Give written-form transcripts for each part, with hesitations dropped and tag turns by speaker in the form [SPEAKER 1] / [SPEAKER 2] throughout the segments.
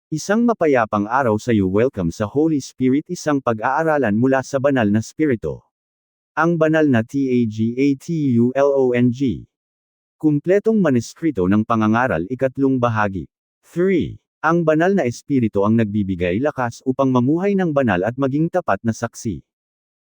[SPEAKER 1] Isang mapayapang araw sa iyo. Welcome sa Holy Spirit, isang pag-aaralan mula sa banal na spirito. Ang banal na Tagatulong. Kumpletong manuskrito ng pangangaral, ikatlong bahagi. 3. Ang banal na espiritu ang nagbibigay lakas upang mamuhay ng banal at maging tapat na saksi.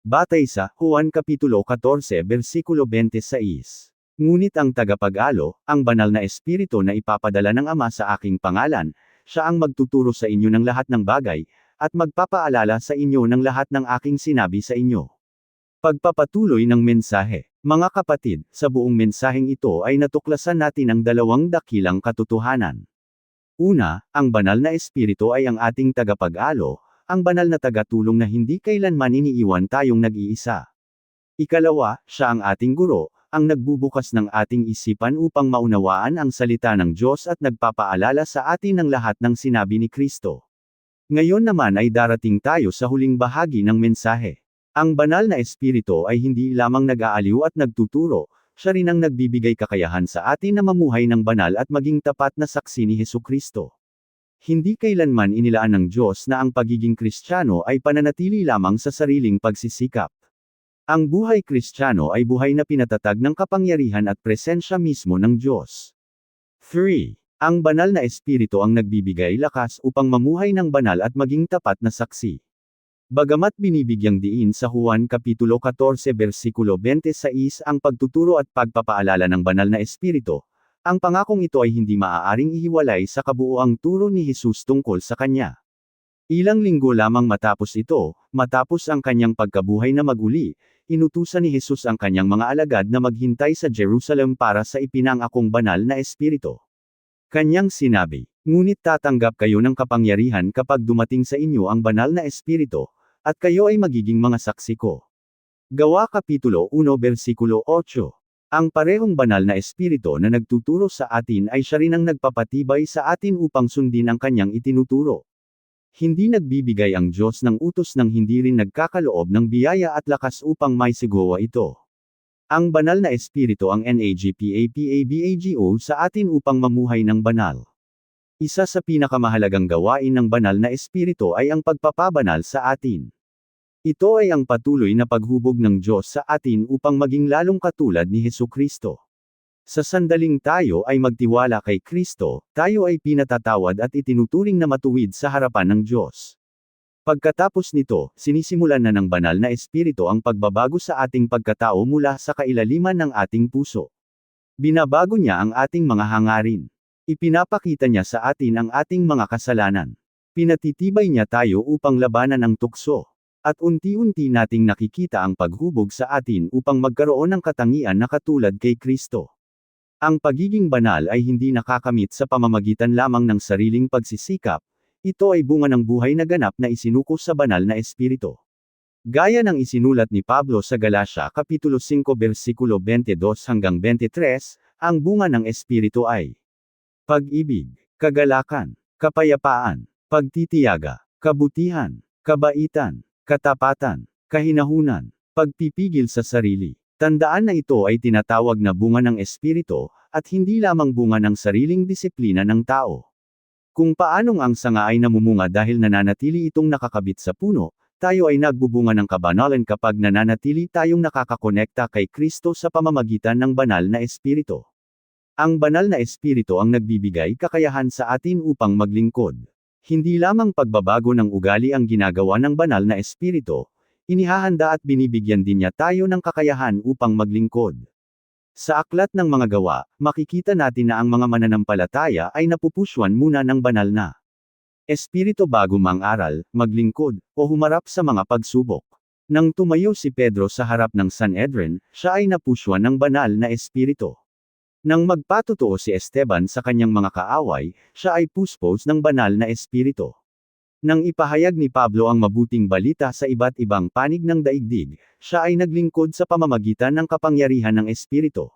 [SPEAKER 1] Batay sa Juan Kapitulo 14 versikulo 26. Ngunit ang tagapag-alo, ang banal na espiritu na ipapadala ng Ama sa aking pangalan, siya ang magtuturo sa inyo ng lahat ng bagay, at magpapaalala sa inyo ng lahat ng aking sinabi sa inyo. Pagpapatuloy ng mensahe. Mga kapatid, sa buong mensaheng ito ay natuklasan natin ang dalawang dakilang katotohanan. Una, ang banal na espiritu ay ang ating tagapag-alo, ang banal na tagatulong na hindi kailanman iniiwan tayong nag-iisa. Ikalawa, siya ang ating guro, ang nagbubukas ng ating isipan upang maunawaan ang salita ng Diyos at nagpapaalala sa atin ng lahat ng sinabi ni Kristo. Ngayon naman ay darating tayo sa huling bahagi ng mensahe. Ang banal na espiritu ay hindi lamang nag-aaliw at nagtuturo, siya rin ang nagbibigay kakayahan sa atin na mamuhay ng banal at maging tapat na saksi ni Hesukristo. Hindi kailanman inilaan ng Diyos na ang pagiging Kristiyano ay pananatili lamang sa sariling pagsisikap. Ang buhay Kristiyano ay buhay na pinatatag ng kapangyarihan at presensya mismo ng Diyos. 3. Ang banal na espiritu ang nagbibigay lakas upang mamuhay ng banal at maging tapat na saksi. Bagamat binibigyang diin sa Juan Kapitulo 14 versikulo 26 ang pagtuturo at pagpapaalala ng banal na espiritu, ang pangakong ito ay hindi maaaring ihiwalay sa kabuuang turo ni Jesus tungkol sa kanya. Ilang linggo lamang matapos ito, matapos ang kanyang pagkabuhay na maguli, inutusan ni Jesus ang kanyang mga alagad na maghintay sa Jerusalem para sa ipinangakong banal na espiritu. Kanyang sinabi, "Ngunit tatanggap kayo ng kapangyarihan kapag dumating sa inyo ang banal na espiritu, at kayo ay magiging mga saksi ko." Gawa Kapitulo 1 versikulo 8. Ang parehong banal na espiritu na nagtuturo sa atin ay siya rin ang nagpapatibay sa atin upang sundin ang kanyang itinuturo. Hindi nagbibigay ang Diyos ng utos nang hindi rin nagkakaloob ng biyaya at lakas upang maisigawa ito. Ang banal na espiritu ang nagpapabago sa atin upang mamuhay ng banal. Isa sa pinakamahalagang gawain ng banal na espiritu ay ang pagpapabanal sa atin. Ito ay ang patuloy na paghubog ng Diyos sa atin upang maging lalong katulad ni Hesukristo. Sa sandaling tayo ay magtiwala kay Kristo, tayo ay pinatatawad at itinuturing na matuwid sa harapan ng Diyos. Pagkatapos nito, sinisimulan na ng banal na espiritu ang pagbabago sa ating pagkatao mula sa kailaliman ng ating puso. Binabago niya ang ating mga hangarin. Ipinapakita niya sa atin ang ating mga kasalanan. Pinatitibay niya tayo upang labanan ang tukso. At unti-unti nating nakikita ang paghubog sa atin upang magkaroon ng katangian na katulad kay Kristo. Ang pagiging banal ay hindi nakakamit sa pamamagitan lamang ng sariling pagsisikap, ito ay bunga ng buhay na ganap na isinuko sa banal na espiritu. Gaya ng isinulat ni Pablo sa Galacia Kapitulo 5 versikulo 22 hanggang 23, ang bunga ng espiritu ay pag-ibig, kagalakan, kapayapaan, pagtitiyaga, kabutihan, kabaitan, katapatan, kahinahunan, pagpipigil sa sarili. Tandaan na ito ay tinatawag na bunga ng espiritu, at hindi lamang bunga ng sariling disiplina ng tao. Kung paanong ang sanga ay namumunga dahil nananatili itong nakakabit sa puno, tayo ay nagbubunga ng kabanalan kapag nananatili tayong nakakakonekta kay Kristo sa pamamagitan ng banal na espiritu. Ang banal na espiritu ang nagbibigay kakayahan sa atin upang maglingkod. Hindi lamang pagbabago ng ugali ang ginagawa ng banal na espiritu, inihahanda at binibigyan din niya tayo ng kakayahan upang maglingkod. Sa aklat ng mga gawa, makikita natin na ang mga mananampalataya ay napupusyuan muna ng banal na espiritu bago mang-aral, maglingkod, o humarap sa mga pagsubok. Nang tumayo si Pedro sa harap ng Sanhedrin, siya ay napusyuan ng banal na espiritu. Nang magpatotoo si Esteban sa kanyang mga kaaway, siya ay puspos ng banal na espiritu. Nang ipahayag ni Pablo ang mabuting balita sa iba't ibang panig ng daigdig, siya ay naglingkod sa pamamagitan ng kapangyarihan ng Espiritu.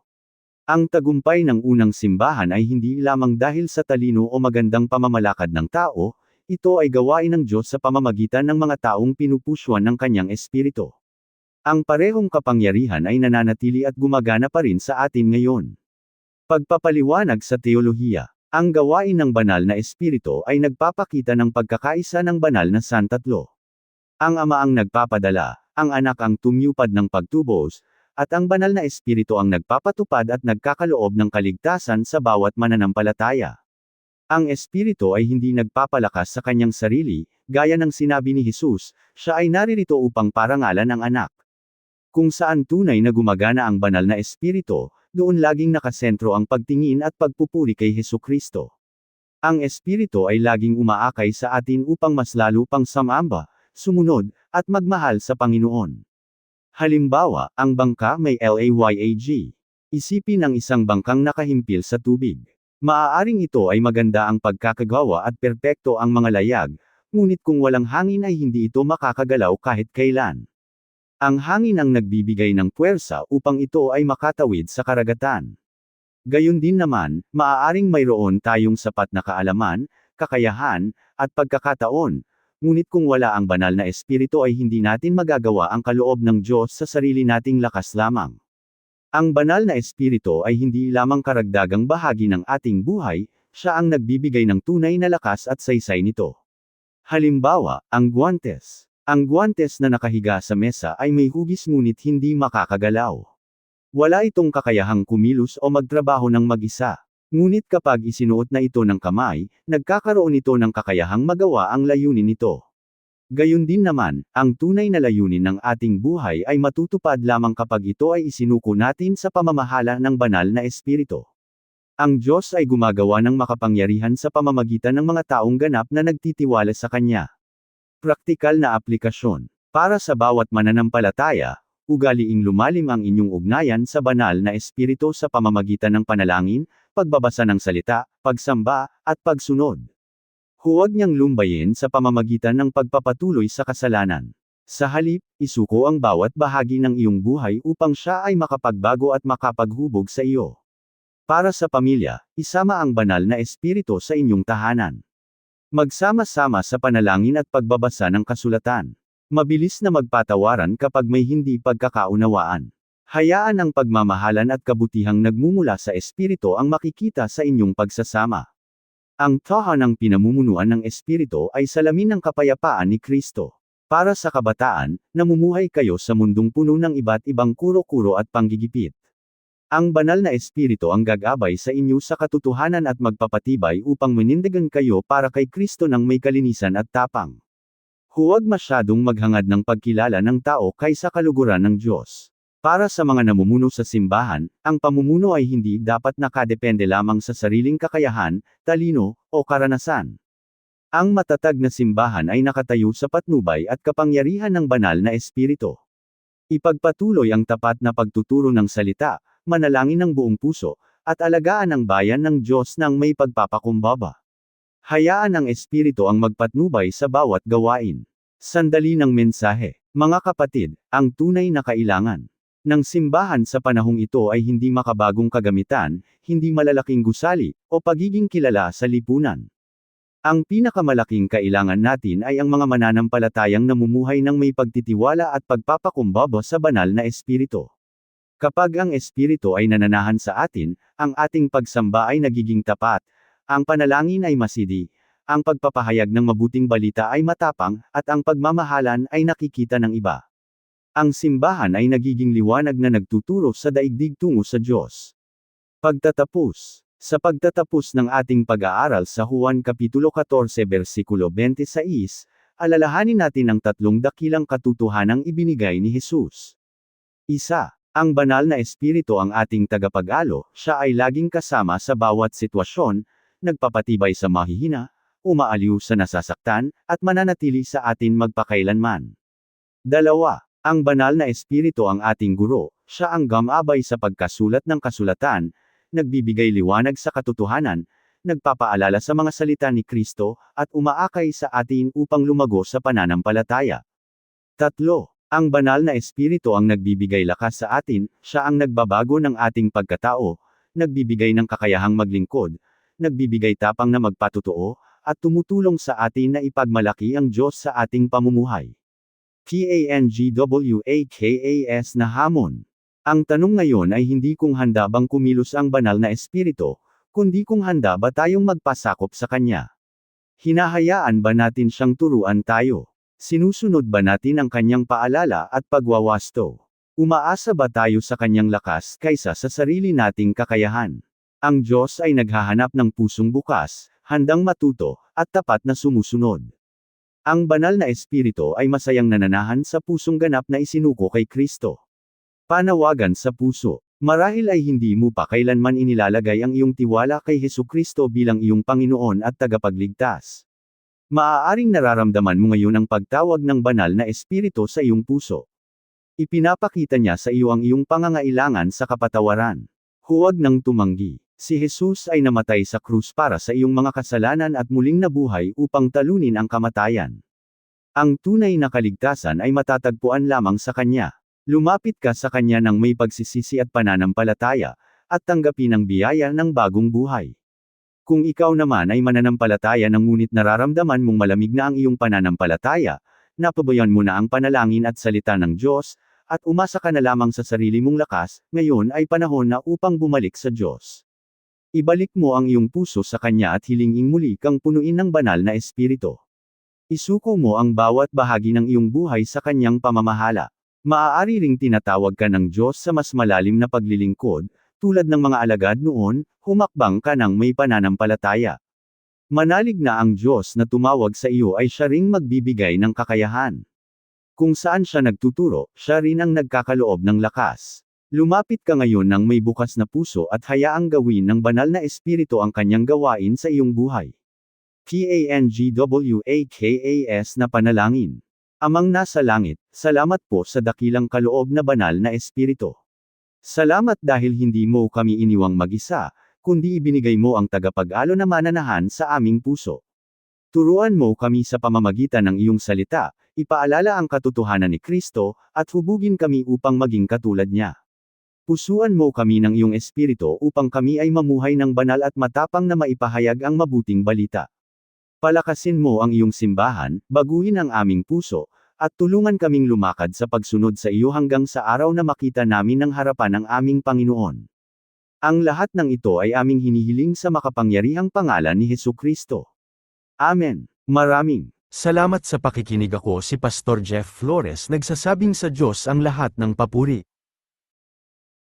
[SPEAKER 1] Ang tagumpay ng unang simbahan ay hindi lamang dahil sa talino o magandang pamamalakad ng tao, ito ay gawain ng Diyos sa pamamagitan ng mga taong pinupusyuan ng kanyang Espiritu. Ang parehong kapangyarihan ay nananatili at gumagana pa rin sa atin ngayon. Pagpapaliwanag sa teolohiya. Ang gawain ng banal na espiritu ay nagpapakita ng pagkakaisa ng banal na santatlo. Ang Ama ang nagpapadala, ang Anak ang tumutupad ng pagtubos, at ang banal na espiritu ang nagpapatupad at nagkakaloob ng kaligtasan sa bawat mananampalataya. Ang espiritu ay hindi nagpapalakas sa kanyang sarili, gaya ng sinabi ni Jesus, siya ay naririto upang parangalan ang Anak. Kung saan tunay na gumagana ang banal na espiritu, doon laging nakasentro ang pagtingin at pagpupuri kay Hesukristo. Ang espiritu ay laging umaakay sa atin upang mas lalo pang sumamba, sumunod, at magmahal sa Panginoon. Halimbawa, ang bangka may layag. Isipin ang isang bangkang nakahimpil sa tubig. Maaaring ito ay maganda ang pagkakagawa at perpekto ang mga layag, ngunit kung walang hangin ay hindi ito makakagalaw kahit kailan. Ang hangin ang nagbibigay ng puwersa upang ito ay makatawid sa karagatan. Gayon din naman, maaaring mayroon tayong sapat na kaalaman, kakayahan, at pagkakataon, ngunit kung wala ang banal na espiritu ay hindi natin magagawa ang kaloob ng Diyos sa sarili nating lakas lamang. Ang banal na espiritu ay hindi lamang karagdagang bahagi ng ating buhay, siya ang nagbibigay ng tunay na lakas at saysay nito. Halimbawa, ang guwantes. Ang guwantes na nakahiga sa mesa ay may hugis ngunit hindi makakagalaw. Wala itong kakayahang kumilos o magtrabaho ng mag-isa. Ngunit kapag isinuot na ito ng kamay, nagkakaroon ito ng kakayahang magawa ang layunin nito. Gayon din naman, ang tunay na layunin ng ating buhay ay matutupad lamang kapag ito ay isinuko natin sa pamamahala ng banal na espiritu. Ang Diyos ay gumagawa ng makapangyarihan sa pamamagitan ng mga taong ganap na nagtitiwala sa Kanya. Praktikal na aplikasyon. Para sa bawat mananampalataya, ugaliing lumalim ang inyong ugnayan sa banal na espiritu sa pamamagitan ng panalangin, pagbabasa ng salita, pagsamba, at pagsunod. Huwag niyang lumbayin sa pamamagitan ng pagpapatuloy sa kasalanan. Sa halip, isuko ang bawat bahagi ng iyong buhay upang siya ay makapagbago at makapaghubog sa iyo. Para sa pamilya, isama ang banal na espiritu sa inyong tahanan. Magsama-sama sa panalangin at pagbabasa ng kasulatan. Mabilis na magpatawaran kapag may hindi pagkakaunawaan. Hayaan ang pagmamahalan at kabutihang nagmumula sa espiritu ang makikita sa inyong pagsasama. Ang tahanang pinamumunuan ng espiritu ay salamin ng kapayapaan ni Kristo. Para sa kabataan, namumuhay kayo sa mundong puno ng iba't ibang kuro-kuro at panggigipit. Ang banal na espiritu ang gagabay sa inyo sa katotohanan at magpapatibay upang manindigan kayo para kay Kristo ng may kalinisan at tapang. Huwag masyadong maghangad ng pagkilala ng tao kaysa kaluguran ng Diyos. Para sa mga namumuno sa simbahan, ang pamumuno ay hindi dapat nakadepende lamang sa sariling kakayahan, talino, o karanasan. Ang matatag na simbahan ay nakatayo sa patnubay at kapangyarihan ng banal na espiritu. Ipagpatuloy ang tapat na pagtuturo ng salita, manalangin ng buong puso, at alagaan ang bayan ng Diyos ng may pagpapakumbaba. Hayaan ang espiritu ang magpatnubay sa bawat gawain. Sandali ng mensahe. Mga kapatid, ang tunay na kailangan ng simbahan sa panahong ito ay hindi makabagong kagamitan, hindi malalaking gusali, o pagiging kilala sa lipunan. Ang pinakamalaking kailangan natin ay ang mga mananampalatayang namumuhay ng may pagtitiwala at pagpapakumbaba sa banal na espiritu. Kapag ang espiritu ay nananahan sa atin, ang ating pagsamba ay nagiging tapat, ang panalangin ay masidi, ang pagpapahayag ng mabuting balita ay matapang, at ang pagmamahalan ay nakikita ng iba. Ang simbahan ay nagiging liwanag na nagtuturo sa daigdig tungo sa Diyos. Pagtatapos. Sa pagtatapos ng ating pag-aaral sa Juan Kapitulo 14 versikulo 26, alalahanin natin ang tatlong dakilang katotohanang ibinigay ni Jesus. Isa. Ang banal na espiritu ang ating tagapag-alo, siya ay laging kasama sa bawat sitwasyon, nagpapatibay sa mahihina, umaaliw sa nasasaktan, at mananatili sa atin magpakailanman. Dalawa. Ang banal na espiritu ang ating guro, siya ang gumabay sa pagkasulat ng kasulatan, nagbibigay liwanag sa katotohanan, nagpapaalala sa mga salita ni Kristo, at umaakay sa atin upang lumago sa pananampalataya. Tatlo. Ang banal na espiritu ang nagbibigay lakas sa atin, siya ang nagbabago ng ating pagkatao, nagbibigay ng kakayahang maglingkod, nagbibigay tapang na magpatotoo, at tumutulong sa atin na ipagmalaki ang Diyos sa ating pamumuhay. PANGWAKAS na hamon. Ang tanong ngayon ay hindi kung handa bang kumilos ang banal na espiritu, kundi kung handa ba tayong magpasakop sa Kanya. Hinahayaan ba natin siyang turuan tayo? Sinusunod ba natin ang Kanyang paalala at pagwawasto? Umaasa ba tayo sa Kanyang lakas kaysa sa sarili nating kakayahan? Ang Diyos ay naghahanap ng pusong bukas, handang matuto, at tapat na sumusunod. Ang banal na espiritu ay masayang nananahan sa pusong ganap na isinuko kay Kristo. Panawagan sa puso. Marahil ay hindi mo pa kailanman inilalagay ang iyong tiwala kay Hesukristo bilang iyong Panginoon at tagapagligtas. Maaaring nararamdaman mo ngayon ang pagtawag ng banal na espiritu sa iyong puso. Ipinapakita niya sa iyo ang iyong pangangailangan sa kapatawaran. Huwag nang tumanggi. Si Jesus ay namatay sa krus para sa iyong mga kasalanan at muling nabuhay upang talunin ang kamatayan. Ang tunay na kaligtasan ay matatagpuan lamang sa Kanya. Lumapit ka sa Kanya ng may pagsisisi at pananampalataya, at tanggapin ang biyaya ng bagong buhay. Kung ikaw naman ay mananampalataya ngunit nararamdaman mong malamig na ang iyong pananampalataya, napabayan mo na ang panalangin at salita ng Diyos, at umasa ka na lamang sa sarili mong lakas, ngayon ay panahon na upang bumalik sa Diyos. Ibalik mo ang iyong puso sa Kanya at hilingin muli kang punuin ng banal na espiritu. Isuko mo ang bawat bahagi ng iyong buhay sa Kanyang pamamahala. Maaari ring tinatawag ka ng Diyos sa mas malalim na paglilingkod, tulad ng mga alagad noon, humakbang ka ng may pananampalataya. Manalig na ang Diyos na tumawag sa iyo ay siya ring magbibigay ng kakayahan. Kung saan siya nagtuturo, siya rin ang nagkakaloob ng lakas. Lumapit ka ngayon ng may bukas na puso at hayaang gawin ng banal na espiritu ang kanyang gawain sa iyong buhay. PANGWAKAS na panalangin. Amang nasa langit, salamat po sa dakilang kaloob na banal na espiritu. Salamat dahil hindi mo kami iniwang mag-isa, kundi ibinigay mo ang tagapag-alon na mananahan sa aming puso. Turuan mo kami sa pamamagitan ng iyong salita, ipaalala ang katotohanan ni Kristo, at hubugin kami upang maging katulad niya. Pusuan mo kami ng iyong espiritu upang kami ay mamuhay ng banal at matapang na maipahayag ang mabuting balita. Palakasin mo ang iyong simbahan, baguhin ang aming puso, at tulungan kaming lumakad sa pagsunod sa iyo hanggang sa araw na makita namin ang harapan ng aming Panginoon. Ang lahat ng ito ay aming hinihiling sa makapangyarihang pangalan ni Hesukristo. Amen. Maraming
[SPEAKER 2] Salamat sa pakikinig. Ako si Pastor Jeff Flores, nagsasabing sa Diyos ang lahat ng papuri.